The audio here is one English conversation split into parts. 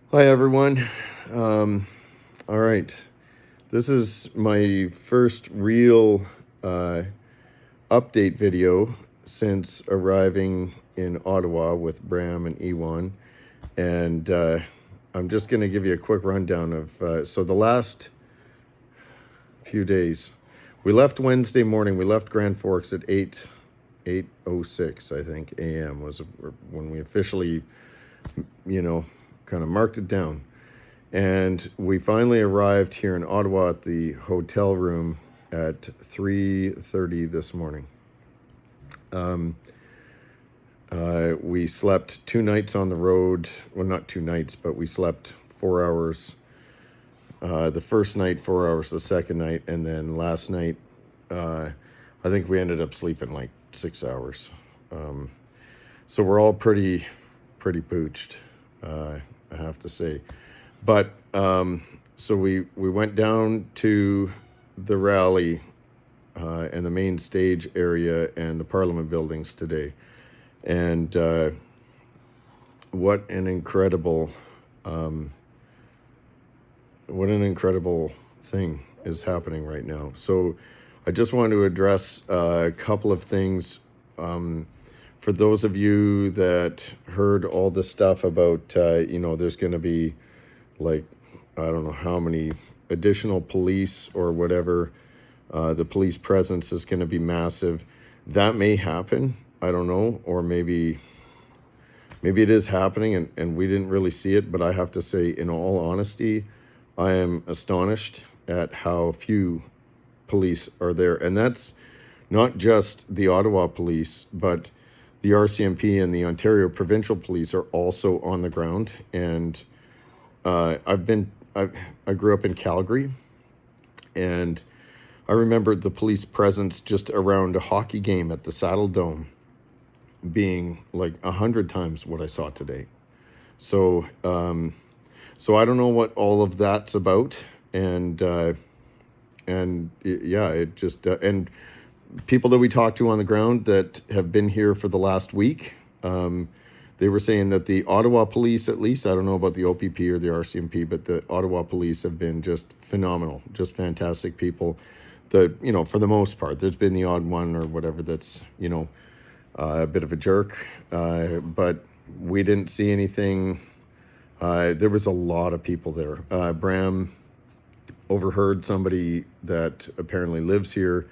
Hi, everyone. All right. This is my first real uh, update video since arriving in Ottawa with Bram and Ewan. And I'm just going to give you a quick rundown of so the last few days. We left Wednesday morning. We left Grand Forks at 8:06, I think, a.m. was when we officially, you know, kind of marked it down. And we finally arrived here in Ottawa at the hotel room at 3:30 this morning. We slept 2 nights on the road. Well, not 2 nights, but we slept 4 hours. The first night, 4 hours the second night, and then last night, I think we ended up sleeping like 6 hours. So we're all pretty pooched, I have to say. But so we went down to the rally and the main stage area and the Parliament buildings today, and what an incredible thing is happening right now. So I just want to address a couple of things. For those of you that heard all the stuff about, there's going to be like, I don't know how many additional police or whatever. The police presence is going to be massive. That may happen. I don't know. Or maybe it is happening and we didn't really see it. But I have to say, in all honesty, I am astonished at how few police are there. And that's not just the Ottawa police, but the RCMP and the Ontario Provincial Police are also on the ground. And I grew up in Calgary, and I remember the police presence just around a hockey game at the Saddle Dome being like 100 times what I saw today. So I don't know what all of that's about, and it just and people that we talked to on the ground that have been here for the last week. They were saying that the Ottawa police, at least, I don't know about the OPP or the RCMP, but the Ottawa police have been just phenomenal, just fantastic people. For the most part, there's been the odd one or whatever that's, a bit of a jerk, but we didn't see anything. There was a lot of people there. Bram overheard somebody that apparently lives here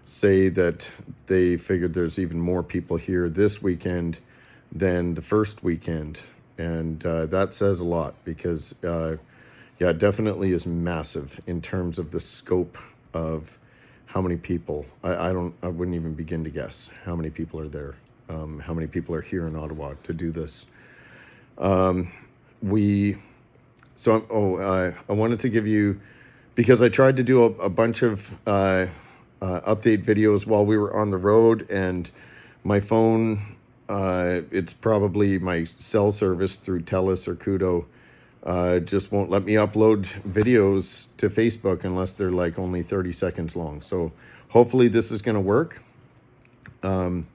say that they figured there's even more people here this weekend than the first weekend. And that says a lot because, it definitely is massive in terms of the scope of how many people. I wouldn't even begin to guess how many people are there, how many people are here in Ottawa to do this. I wanted to give you, because I tried to do a bunch of update videos while we were on the road, and my phone, it's probably my cell service through TELUS or Kudo, just won't let me upload videos to Facebook unless they're like only 30 seconds long. So hopefully this is going to work. I've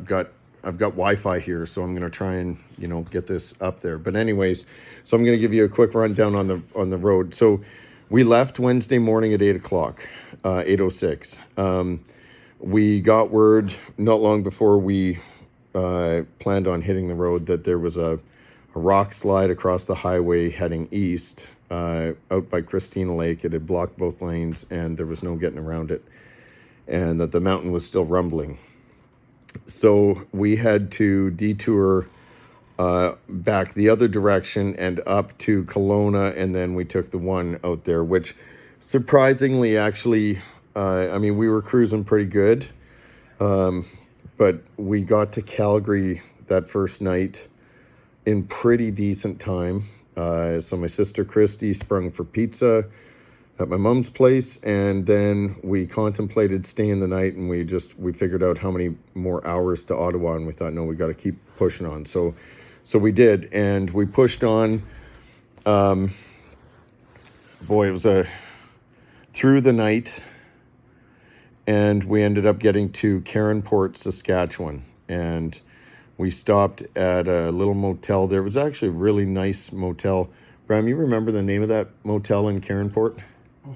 got Wi-Fi here, so I'm going to try and get this up there. But anyways, so I'm going to give you a quick rundown on the road. So we left Wednesday morning at 8:00, 8:06. We got word not long before we planned on hitting the road that there was a rock slide across the highway heading east out by Christina Lake. It had blocked both lanes and there was no getting around it, and that the mountain was still rumbling. So we had to detour back the other direction and up to Kelowna, and then we took the one out there, which surprisingly actually, we were cruising pretty good, but we got to Calgary that first night in pretty decent time. So my sister Christy sprung for pizza at my mom's place, and then we contemplated staying the night, and we figured out how many more hours to Ottawa, and we thought, no, we got to keep pushing on. So we did, and we pushed on. It was through the night, and we ended up getting to Caronport, Saskatchewan, and we stopped at a little motel. There was actually a really nice motel. Bram, you remember the name of that motel in Cairnport? Oh,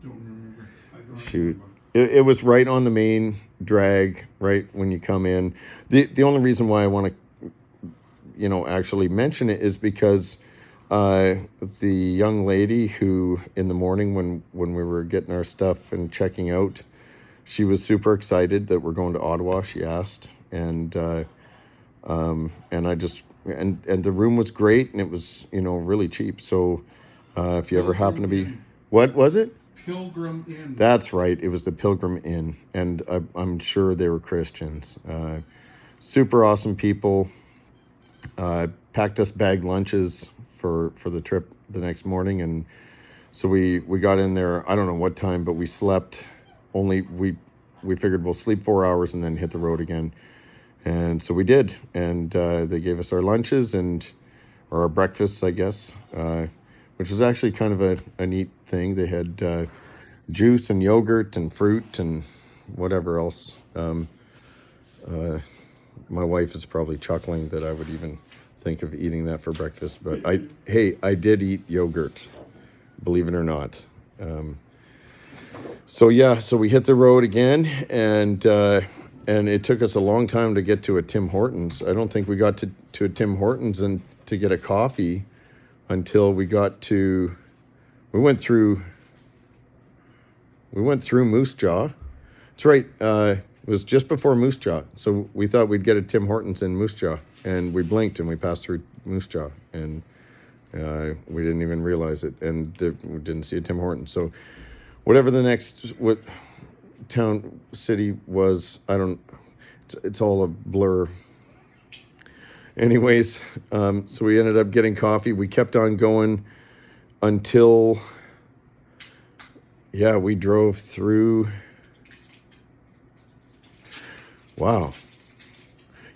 don't remember. I don't Shoot. remember. It was right on the main drag, right when you come in. The only reason why I want to, actually mention it is because the young lady who, in the morning when we were getting our stuff and checking out, she was super excited that we're going to Ottawa. She asked, and I just and the room was great, and it was really cheap. So if you ever happen to be, Inn. what was it? Pilgrim Inn. That's right. It was the Pilgrim Inn, and I'm sure they were Christians. Super awesome people. Packed us bag lunches for the trip the next morning, and so we got in there. I don't know what time, but we slept. We figured we'll sleep 4 hours and then hit the road again, and so we did. And they gave us our lunches or our breakfasts, I guess, which was actually kind of a neat thing. They had juice and yogurt and fruit and whatever else. My wife is probably chuckling that I would even think of eating that for breakfast, but I did eat yogurt, believe it or not. So we hit the road again, and it took us a long time to get to a Tim Hortons. I don't think we got to a Tim Hortons and to get a coffee until we went through Moose Jaw. That's right. It was just before Moose Jaw, so we thought we'd get a Tim Hortons in Moose Jaw, and we blinked and we passed through Moose Jaw, and we didn't even realize it, and we didn't see a Tim Hortons. So whatever the next city was, it's all a blur. Anyways, so we ended up getting coffee. We kept on going until, we drove through. Wow.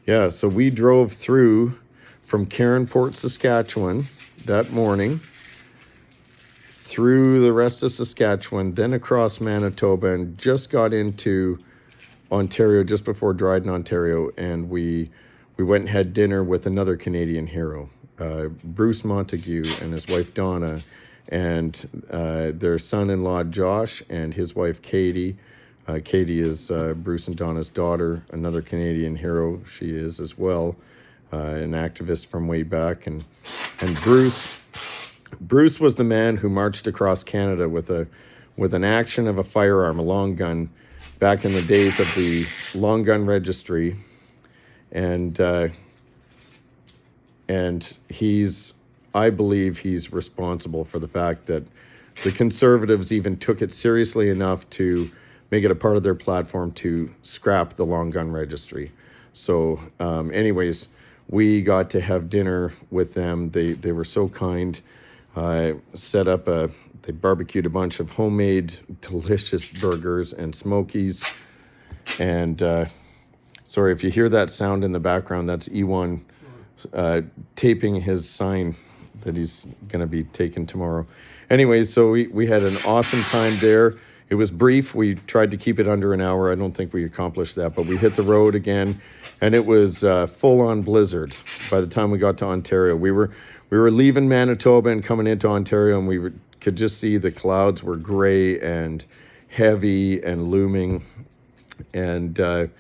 Yeah, so we drove through from Cairnport, Saskatchewan that morning, through the rest of Saskatchewan, then across Manitoba, and just got into Ontario just before Dryden, Ontario, and we went and had dinner with another Canadian hero, Bruce Montague and his wife Donna, and their son-in-law Josh and his wife Katie. Katie is Bruce and Donna's daughter, another Canadian hero. She is as well, an activist from way back, and Bruce was the man who marched across Canada with an action of a firearm, a long gun, back in the days of the long gun registry, and I believe he's responsible for the fact that the Conservatives even took it seriously enough to make it a part of their platform to scrap the long gun registry. So anyways, we got to have dinner with them. They were so kind. They barbecued a bunch of homemade delicious burgers and smokies. And sorry, if you hear that sound in the background, that's Ewan taping his sign that he's going to be taken tomorrow. Anyways, so we had an awesome time there. It was brief. We tried to keep it under an hour. I don't think we accomplished that, but we hit the road again, and it was full-on blizzard by the time we got to Ontario. We were leaving Manitoba and coming into Ontario, and could just see the clouds were gray and heavy and looming. And it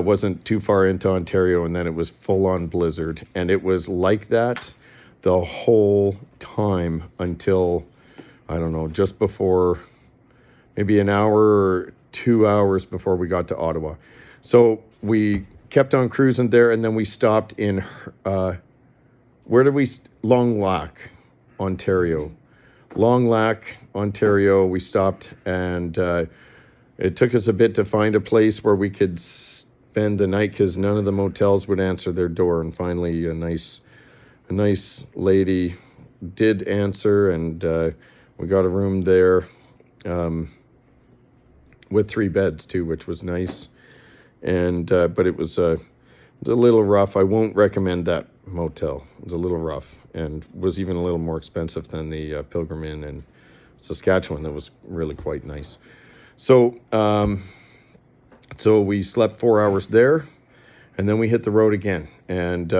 wasn't too far into Ontario, and then it was full-on blizzard. And it was like that the whole time until, I don't know, just before, maybe an hour or 2 hours before we got to Ottawa. So we kept on cruising there, and then we stopped in, Long Lac, Ontario. Long Lac, Ontario, we stopped, and it took us a bit to find a place where we could spend the night because none of the motels would answer their door. And finally, a nice lady did answer, and we got a room there with 3 beds too, which was nice. And but it was a little rough. I won't recommend that motel. It was a little rough and was even a little more expensive than the Pilgrim Inn in Saskatchewan. That was really quite nice. So So we slept 4 hours there, and then we hit the road again. And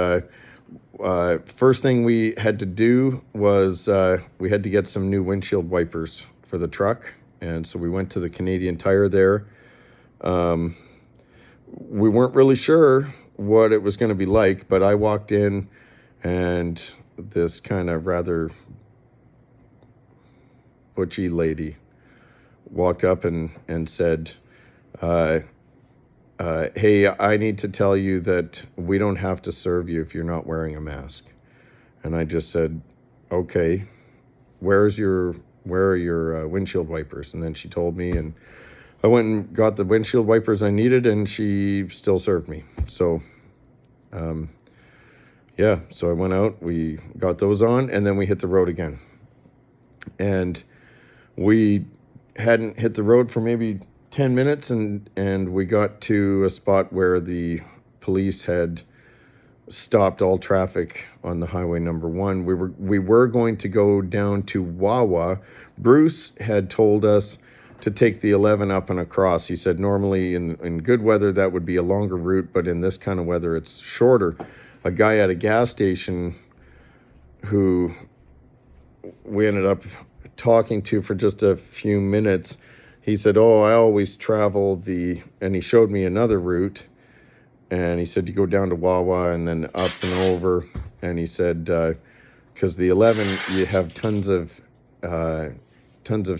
first thing we had to do was we had to get some new windshield wipers for the truck. And so we went to the Canadian Tire there. We weren't really sure what it was going to be like, but I walked in, and this kind of rather butchy lady walked up and said, hey, I need to tell you that we don't have to serve you if you're not wearing a mask. And I just said, okay, where are your windshield wipers? And then she told me, and I went and got the windshield wipers I needed, and she still served me. So, yeah, so I went out, we got those on, and then we hit the road again. And we hadn't hit the road for maybe 10 minutes, and we got to a spot where the police had stopped all traffic on the highway number 1. We were going to go down to OTTAWA. Bruce had told us to take the 11 up and across. He said normally in good weather that would be a longer route, but in this kind of weather it's shorter. A guy at a gas station who we ended up talking to for just a few minutes, he said, oh, I always travel and he showed me another route, and he said you go down to Wawa and then up and over, and he said because the 11 you have tons of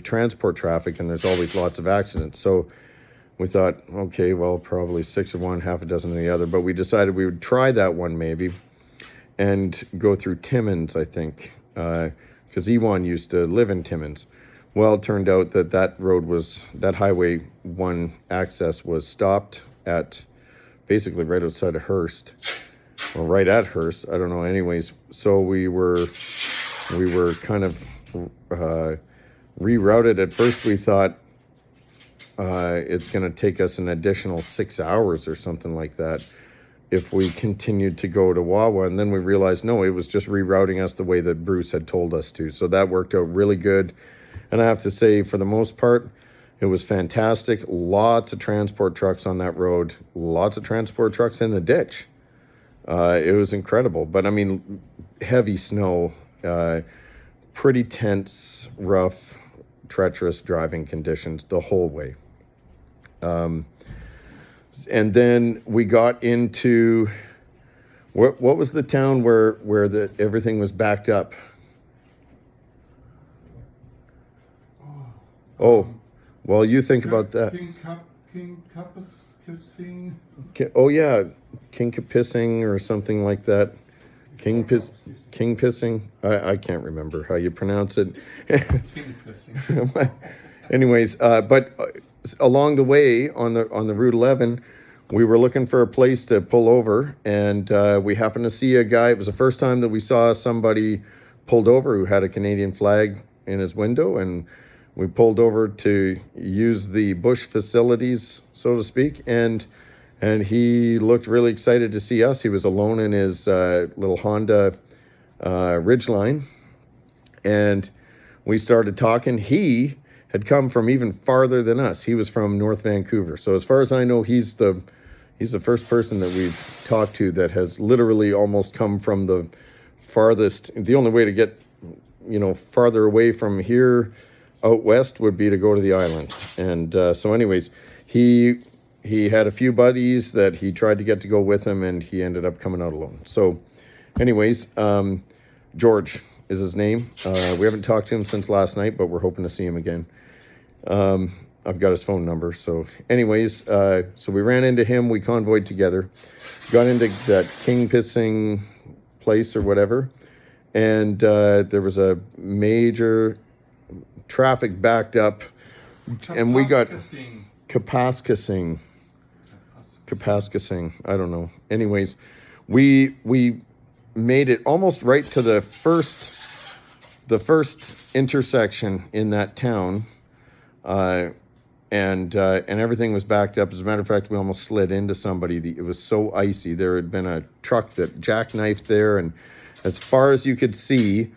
transport traffic, and there's always lots of accidents. So we thought, okay, well, probably 6 of one, half a dozen of the other, but we decided we would try that one maybe and go through Timmins, I think, because Ewan used to live in Timmins. Well, it turned out that that highway 1 access was stopped at basically right outside of Hearst, or right at Hearst, I don't know. Anyways, so we were kind of rerouted. At first we thought it's going to take us an additional 6 hours or something like that if we continued to go to Wawa, and then we realized no, it was just rerouting us the way that Bruce had told us to. So that worked out really good, and I have to say, for the most part, it was fantastic. Lots of transport trucks on that road, lots of transport trucks in the ditch. It was incredible, but I mean, heavy snow, pretty tense, rough, treacherous driving conditions the whole way. And then we got into what was the town where everything was backed up? Oh, well, you think about that. King Cuppus kissing. Oh yeah, King Kapissing or something like that. King Pissing. I can't remember how you pronounce it. King pissing. Anyways, but along the way on the Route 11, we were looking for a place to pull over, and we happened to see a guy. It was the first time that we saw somebody pulled over who had a Canadian flag in his window, and we pulled over to use the bush facilities, so to speak, and he looked really excited to see us. He was alone in his little Honda Ridgeline, and we started talking. He had come from even farther than us. He was from North Vancouver. So as far as I know, he's the first person that we've talked to that has literally almost come from the farthest. The only way to get, farther away from here out west would be to go to the island. And so anyways, he had a few buddies that he tried to get to go with him, and he ended up coming out alone. So anyways, George is his name. We haven't talked to him since last night, but we're hoping to see him again. I've got his phone number. So anyways, so we ran into him. We convoyed together, got into that King Pissing place or whatever, and there was a major traffic backed up, and we got Kapaskasing. I don't know. Anyways, we made it almost right to the first intersection in that town, and everything was backed up. As a matter of fact, we almost slid into somebody. It was so icy. There had been a truck that jackknifed there, and as far as you could see,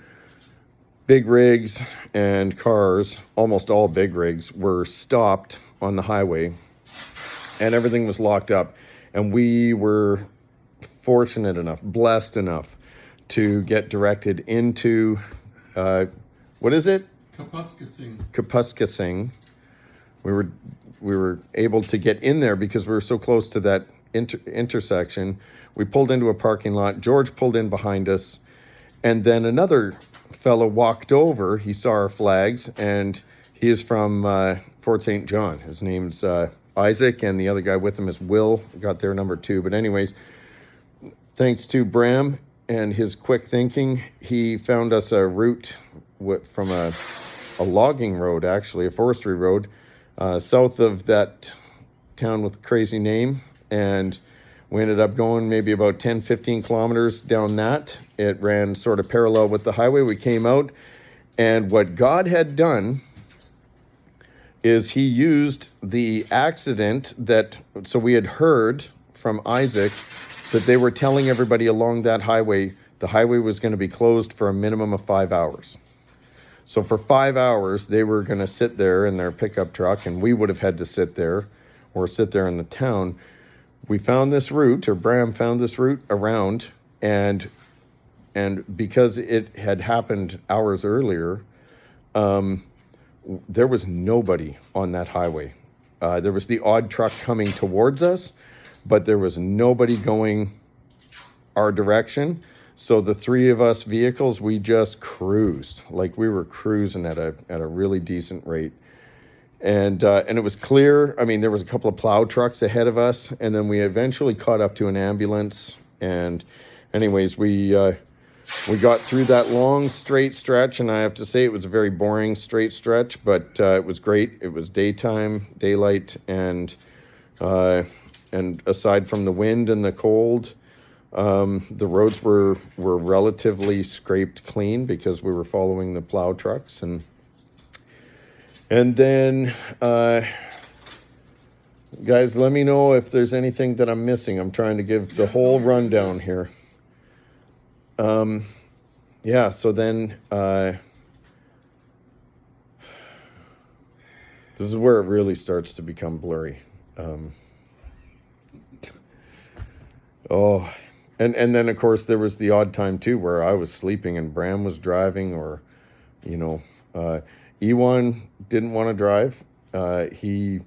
big rigs and cars, almost all big rigs, were stopped on the highway. and everything was locked up. And we were fortunate enough, blessed enough to get directed into, what is it? Kapuskasing. We were able to get in there because we were so close to that intersection. We pulled into a parking lot. George pulled in behind us, and then another fellow walked over. He saw our flags, and he is from Fort St. John. His name's Isaac, and the other guy with him is Will. Got their number 2. But anyways, thanks to Bram and his quick thinking, he found us a route from a logging road, actually, a forestry road, south of that town with a crazy name. And we ended up going maybe about 10, 15 kilometers down that. It ran sort of parallel with the highway. We came out, and what God had done is he used the accident so we had heard from Isaac that they were telling everybody along that highway, the highway was going to be closed for a minimum of 5 hours. So for 5 hours, they were going to sit there in their pickup truck, and we would have had to sit there or sit there in the town. We found this route, or Bram found this route around, and because it had happened hours earlier, there was nobody on that highway. There was the odd truck coming towards us, but there was nobody going our direction. So the 3 of us vehicles, we just cruised. Like, we were cruising at a really decent rate. And it was clear. I mean, there was a couple of plow trucks ahead of us, and then we eventually caught up to an ambulance. And anyways, we got through that long straight stretch, and I have to say it was a very boring straight stretch, but it was great. It was daytime, daylight, and aside from the wind and the cold, the roads were relatively scraped clean because we were following the plow trucks. And then, guys, let me know if there's anything that I'm missing. I'm trying to give the whole rundown here. Yeah, so then, this is where it really starts to become blurry. And then, of course, there was the odd time, too, where I was sleeping and Bram was driving, or, Ewan didn't want to drive. He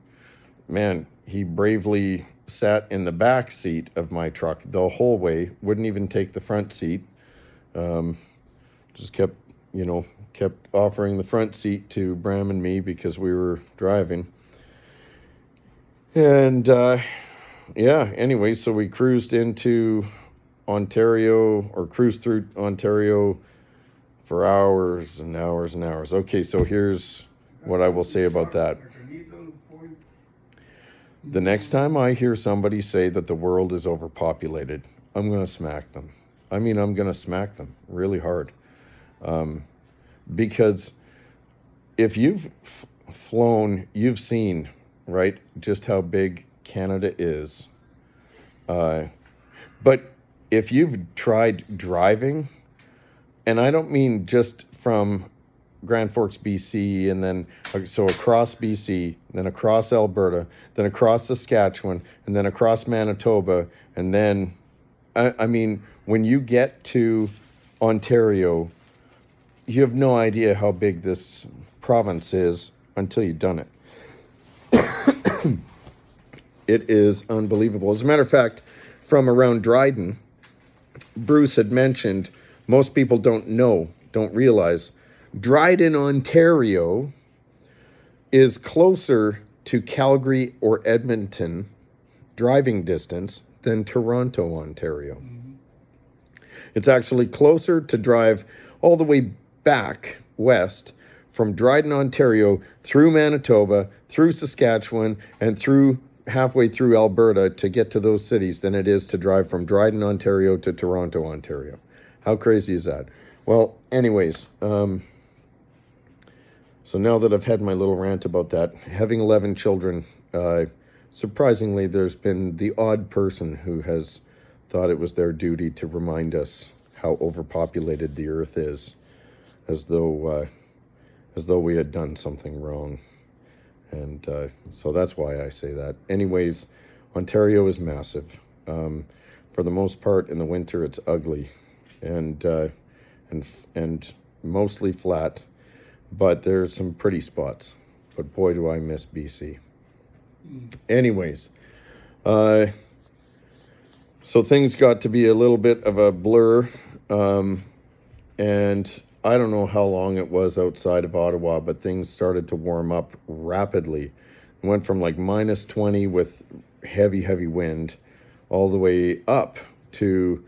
bravely sat in the back seat of my truck the whole way, wouldn't even take the front seat. Just kept offering the front seat to Bram and me because we were driving. And, anyway, so we cruised into Ontario, or cruised through Ontario for hours and hours and hours. Okay, so here's what I will say about that. The next time I hear somebody say that the world is overpopulated, I'm going to smack them. I'm going to smack them really hard. Because if you've flown, you've seen, right, just how big Canada is. But if you've tried driving, and I don't mean just from Grand Forks, BC, and then so across BC, then across Alberta, then across Saskatchewan, and then across Manitoba, and then, I mean, when you get to Ontario, you have no idea how big this province is until you've done it. It is unbelievable. As a matter of fact, from around Dryden, Bruce had mentioned, most people don't realize, Dryden, Ontario is closer to Calgary or Edmonton driving distance than Toronto, Ontario. Mm-hmm. It's actually closer to drive all the way back west from Dryden, Ontario, through Manitoba, through Saskatchewan, and halfway through Alberta to get to those cities than it is to drive from Dryden, Ontario to Toronto, Ontario. How crazy is that? Well, anyways, so now that I've had my little rant about that, having 11 children, surprisingly, there's been the odd person who has thought it was their duty to remind us how overpopulated the earth is, as though we had done something wrong. And so that's why I say that. Anyways, Ontario is massive. For the most part, in the winter, it's ugly, and and mostly flat. But there's some pretty spots. But boy, do I miss BC. Anyways, so things got to be a little bit of a blur, and I don't know how long it was outside of Ottawa, but things started to warm up rapidly. It went from like minus 20 with heavy wind all the way up to,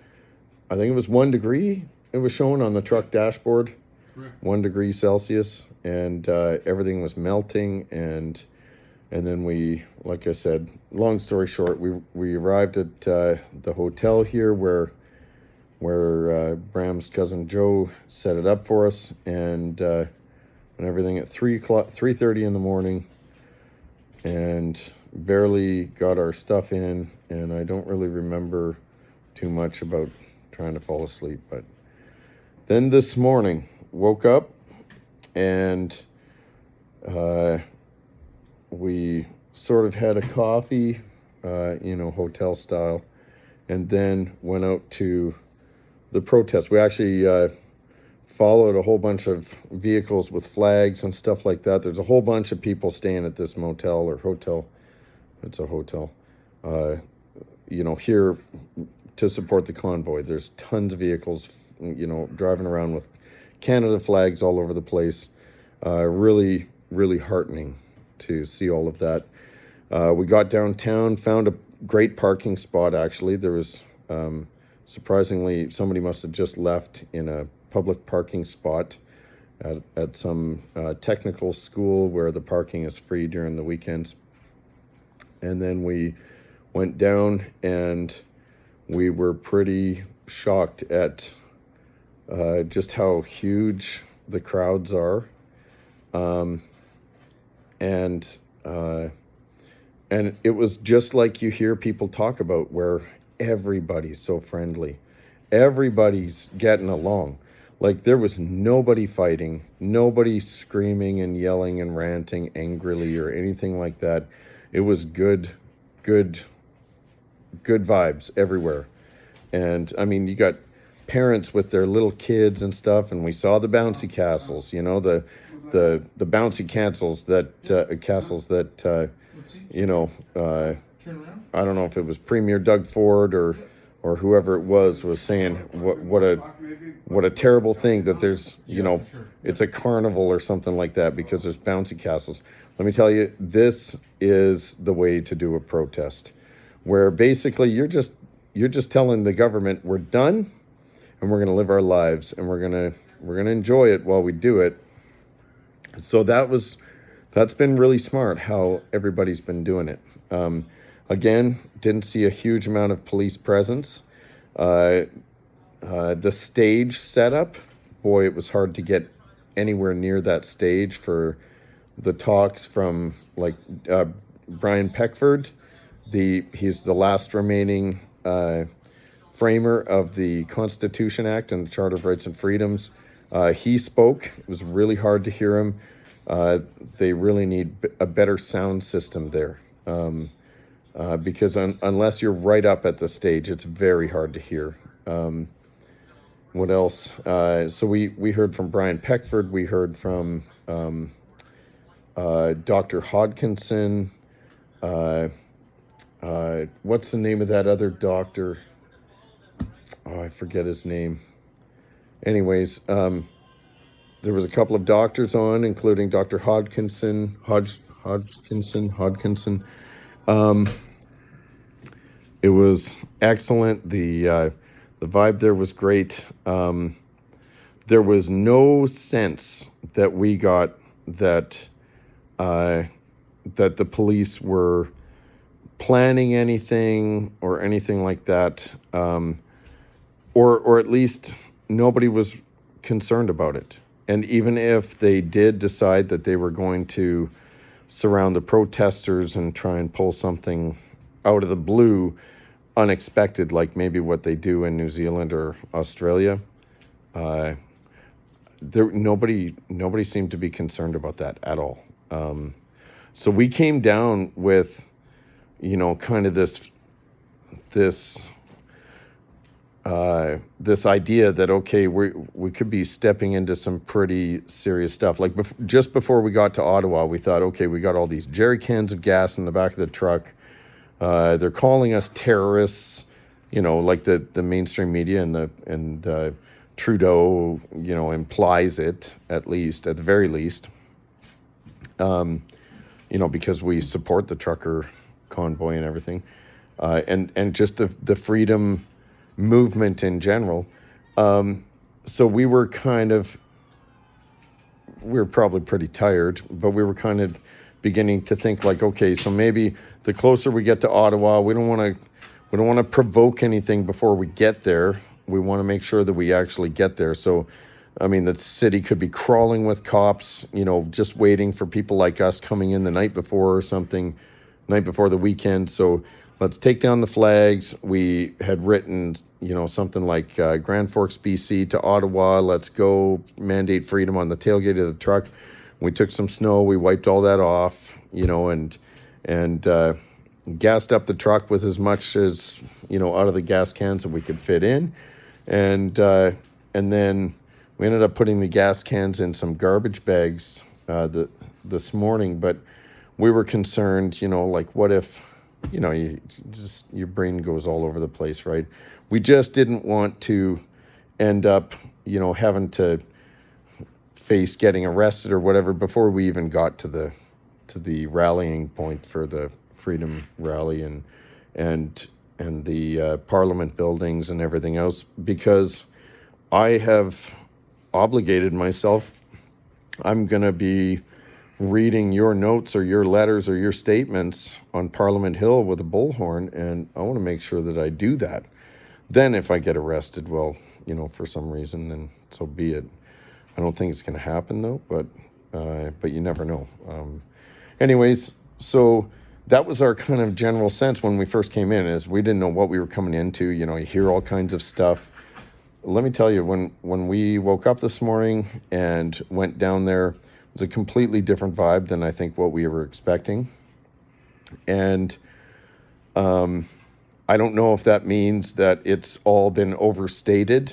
I think it was 1 degree. It was shown on the truck dashboard, 1 degree Celsius, and everything was melting. And then we, like I said, long story short, we arrived at the hotel here where Bram's cousin Joe set it up for us, and everything at 3:30 in the morning, and barely got our stuff in, and I don't really remember too much about trying to fall asleep. But then this morning, woke up, and we sort of had a coffee, hotel style, and then went out to the protest. We actually followed a whole bunch of vehicles with flags and stuff like that. There's a whole bunch of people staying at this motel or hotel. It's a hotel. Here to support the convoy. There's tons of vehicles, driving around with Canada flags all over the place. Really, really heartening to see all of that. We got downtown, found a great parking spot, actually. There was... surprisingly, somebody must have just left in a public parking spot at some technical school where the parking is free during the weekends. And then we went down, and we were pretty shocked at just how huge the crowds are. And it was just like you hear people talk about, where everybody's so friendly. Everybody's getting along. Like, there was nobody fighting, nobody screaming and yelling and ranting angrily or anything like that. It was good vibes everywhere. And I mean, you got parents with their little kids and stuff, and we saw the bouncy castles, the bouncy castles that I don't know if it was Premier Doug Ford or whoever it was saying what a terrible thing that there's, it's a carnival or something like that because there's bouncy castles. Let me tell you, this is the way to do a protest, where basically you're just telling the government we're done, and we're going to live our lives, and we're going to enjoy it while we do it. So that's been really smart how everybody's been doing it. Again, didn't see a huge amount of police presence. The stage setup, boy, it was hard to get anywhere near that stage for the talks from Brian Peckford. He's the last remaining framer of the Constitution Act and the Charter of Rights and Freedoms. He spoke. It was really hard to hear him. They really need a better sound system there. Because unless you're right up at the stage, it's very hard to hear. What else? So we heard from Brian Peckford. We heard from Dr. Hodkinson. What's the name of that other doctor? Oh, I forget his name. Anyways, there was a couple of doctors on, including Dr. Hodkinson. It was excellent. The vibe there was great. There was no sense that we got that the police were planning anything or anything like that, or at least nobody was concerned about it. And even if they did decide that they were going to surround the protesters and try and pull something out of the blue, unexpected, like maybe what they do in New Zealand or Australia, nobody seemed to be concerned about that at all. So we came down with, kind of this this idea that, okay, we could be stepping into some pretty serious stuff. Like just before we got to Ottawa, we thought, okay, we got all these jerry cans of gas in the back of the truck. They're calling us terrorists, like the mainstream media and Trudeau, implies it, at the very least, because we support the trucker convoy and everything, and just the freedom movement in general. So we were probably pretty tired, but we were kind of beginning to think like, okay, so maybe the closer we get to Ottawa, we don't want to provoke anything before we get there. We want to make sure that we actually get there. So, I mean, the city could be crawling with cops, just waiting for people like us coming in the night before or something, night before the weekend. So let's take down the flags. We had written, something like Grand Forks, BC to Ottawa. Let's go mandate freedom on the tailgate of the truck. We took some snow. We wiped all that off, and gassed up the truck with as much as, out of the gas cans that we could fit in. And then we ended up putting the gas cans in some garbage bags this morning. But we were concerned, like what if, your brain goes all over the place, right? We just didn't want to end up, having to face getting arrested or whatever before we even got to the rallying point for the Freedom Rally and the Parliament buildings and everything else, because I have obligated myself. I'm going to be reading your notes or your letters or your statements on Parliament Hill with a bullhorn, and I want to make sure that I do that. Then if I get arrested, well, for some reason, then so be it. I don't think it's going to happen though, but you never know. Anyways, so that was our kind of general sense when we first came in, is we didn't know what we were coming into. You hear all kinds of stuff. Let me tell you, when we woke up this morning and went down there, it was a completely different vibe than I think what we were expecting. And I don't know if that means that it's all been overstated,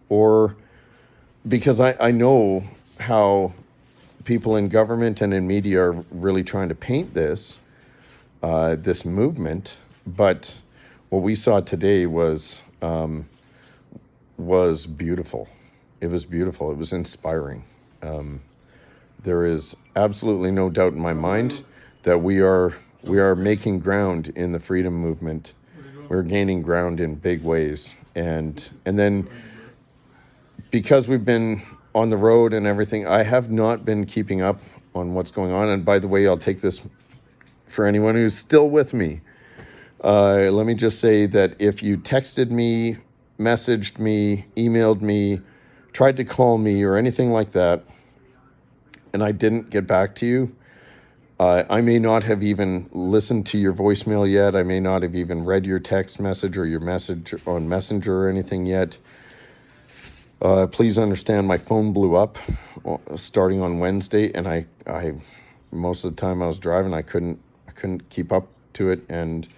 or because I know how people in government and in media are really trying to paint this movement. But what we saw today was beautiful. It was beautiful. It was inspiring. There is absolutely no doubt in my mind that we are making ground in the freedom movement. We're gaining ground in big ways. And then because we've been on the road and everything, I have not been keeping up on what's going on. And by the way, I'll take this for anyone who's still with me. Let me just say that if you texted me, messaged me, emailed me, tried to call me or anything like that, and I didn't get back to you, I may not have even listened to your voicemail yet. I may not have even read your text message or your message on Messenger or anything yet. Please understand, my phone blew up starting on Wednesday, and I most of the time I was driving, I couldn't keep up to it, and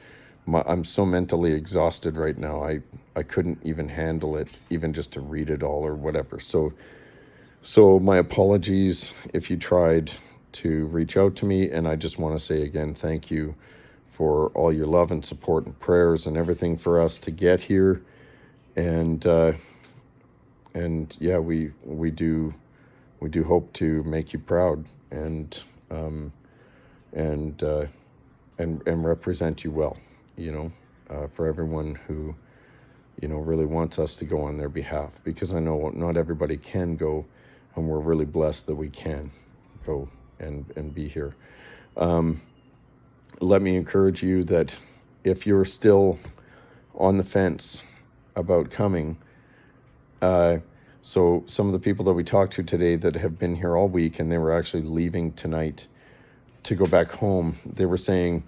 I'm so mentally exhausted right now. I couldn't even handle it, even just to read it all or whatever. So my apologies if you tried to reach out to me, and I just want to say again, thank you for all your love and support and prayers and everything for us to get here. And yeah, we do hope to make you proud and represent you well, for everyone who, really wants us to go on their behalf, because I know not everybody can go, and we're really blessed that we can go and be here. Let me encourage you that if you're still on the fence about coming, so some of the people that we talked to today that have been here all week, and they were actually leaving tonight to go back home, they were saying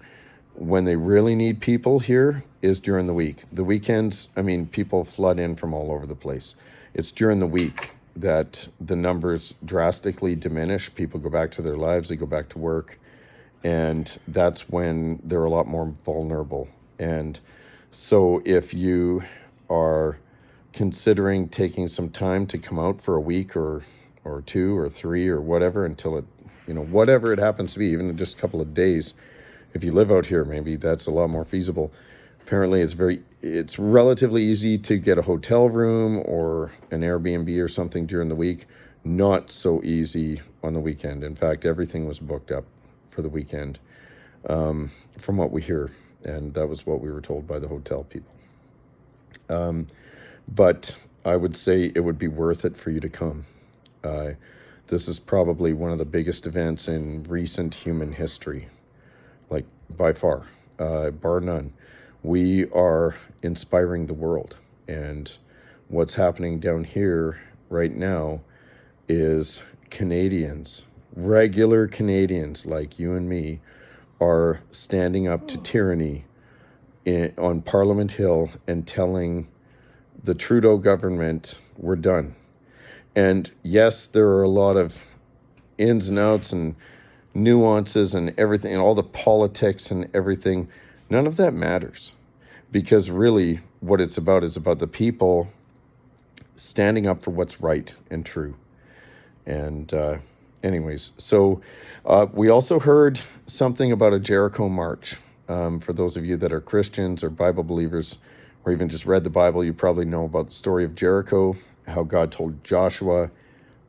when they really need people here is during the week. The weekends, people flood in from all over the place. It's during the week that the numbers drastically diminish. People go back to their lives, they go back to work, And that's when they're a lot more vulnerable. And so if you are considering taking some time to come out for a week or two or three or whatever until it, whatever it happens to be, even just a couple of days, if you live out here, maybe that's a lot more feasible. Apparently it's relatively easy to get a hotel room or an Airbnb or something during the week. Not so easy on the weekend. In fact, everything was booked up for the weekend, from what we hear. And that was what we were told by the hotel people. But I would say it would be worth it for you to come. This is probably one of the biggest events in recent human history, like by far, bar none. We are inspiring the world. And what's happening down here right now is Canadians, regular Canadians like you and me, are standing up to tyranny on Parliament Hill and telling the Trudeau government, we're done. And yes, there are a lot of ins and outs and nuances and everything and all the politics and everything. None of that matters, because really what it's about is about the people standing up for what's right and true. And anyways, so we also heard something about a Jericho march. For those of you that are Christians or Bible believers, or even just read the Bible, you probably know about the story of Jericho, how God told Joshua,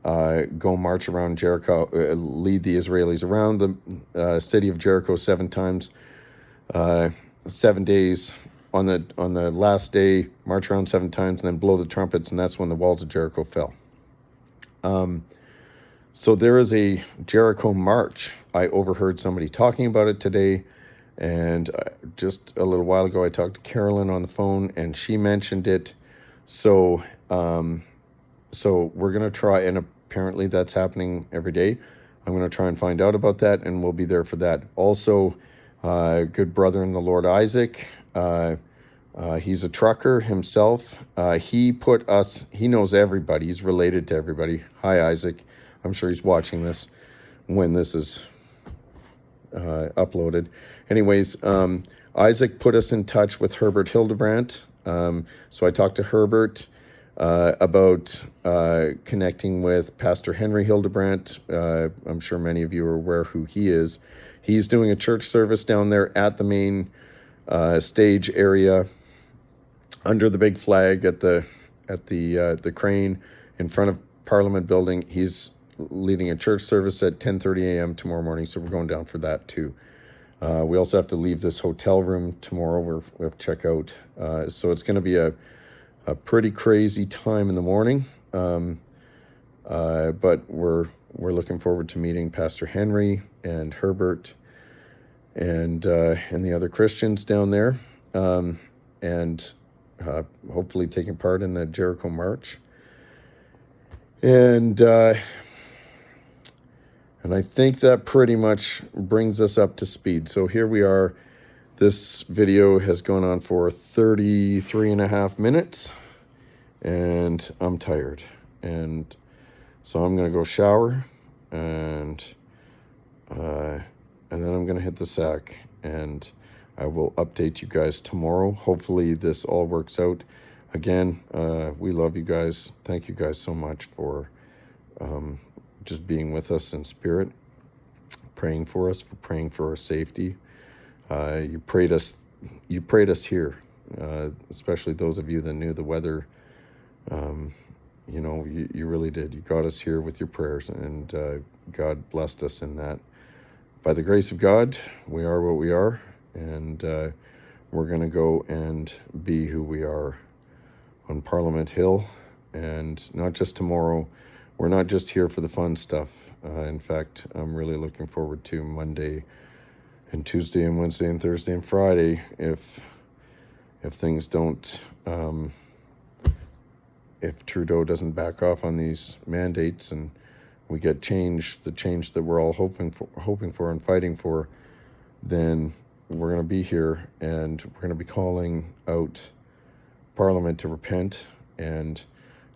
go march around Jericho, lead the Israelis around the city of Jericho 7 times, 7 days. On the last day, march around 7 times, and then blow the trumpets, and that's when the walls of Jericho fell. So there is a Jericho march. I overheard somebody talking about it today. And just a little while ago, I talked to Carolyn on the phone, and she mentioned it. So we're going to try, and apparently that's happening every day. I'm going to try and find out about that, and we'll be there for that. Also, good brother in the Lord, Isaac. He's a trucker himself. He knows everybody. He's related to everybody. Hi, Isaac. I'm sure he's watching this when this is uploaded. Anyways, Isaac put us in touch with Herbert Hildebrandt. So I talked to Herbert about connecting with Pastor Henry Hildebrandt. I'm sure many of you are aware who he is. He's doing a church service down there at the main stage area under the big flag at the crane in front of Parliament building. He's leading a church service at 10:30 a.m. tomorrow morning, so we're going down for that too. We also have to leave this hotel room tomorrow. We have to check out. So it's going to be a pretty crazy time in the morning. But we're looking forward to meeting Pastor Henry and Herbert and the other Christians down there, and hopefully taking part in the Jericho March. And I think that pretty much brings us up to speed. So here we are. This video has gone on for 33 and a half minutes, and I'm tired. And so I'm going to go shower, and then I'm going to hit the sack, and I will update you guys tomorrow. Hopefully this all works out. Again, we love you guys. Thank you guys so much for just being with us in spirit, praying for us, for praying for our safety. You prayed us here, especially those of you that knew the weather. You really did. You got us here with your prayers, and God blessed us in that. By the grace of God, we are what we are, and we're going to go and be who we are on Parliament Hill, and not just tomorrow. We're not just here for the fun stuff. In fact, I'm really looking forward to Monday and Tuesday and Wednesday and Thursday and Friday if things don't, if Trudeau doesn't back off on these mandates and we get the change that we're all hoping for and fighting for, then we're going to be here, and we're going to be calling out Parliament to repent and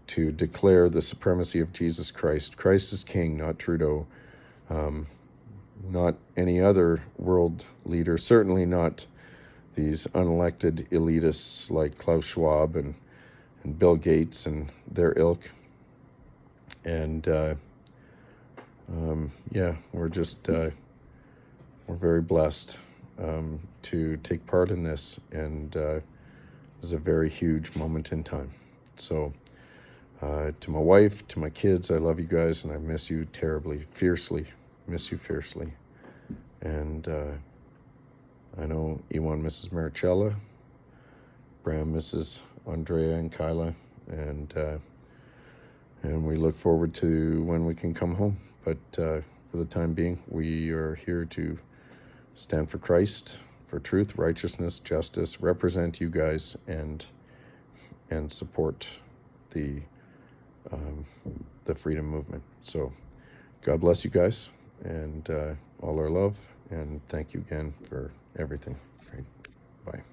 to declare the supremacy of Jesus Christ. Christ is king, not Trudeau. not any other world leader, certainly not these unelected elitists like Klaus Schwab and Bill Gates and their ilk. And yeah, we're just we're very blessed to take part in this, and this is a very huge moment in time. So to my wife, to my kids, I love you guys, and I miss you terribly, fiercely, miss you fiercely. And I know Ewan misses Maricela, Bram misses Andrea and Kyla, and we look forward to when we can come home. But for the time being, we are here to stand for Christ, for truth, righteousness, justice, represent you guys, and support the freedom movement. So God bless you guys, and all our love, and thank you again for everything. Right. Bye.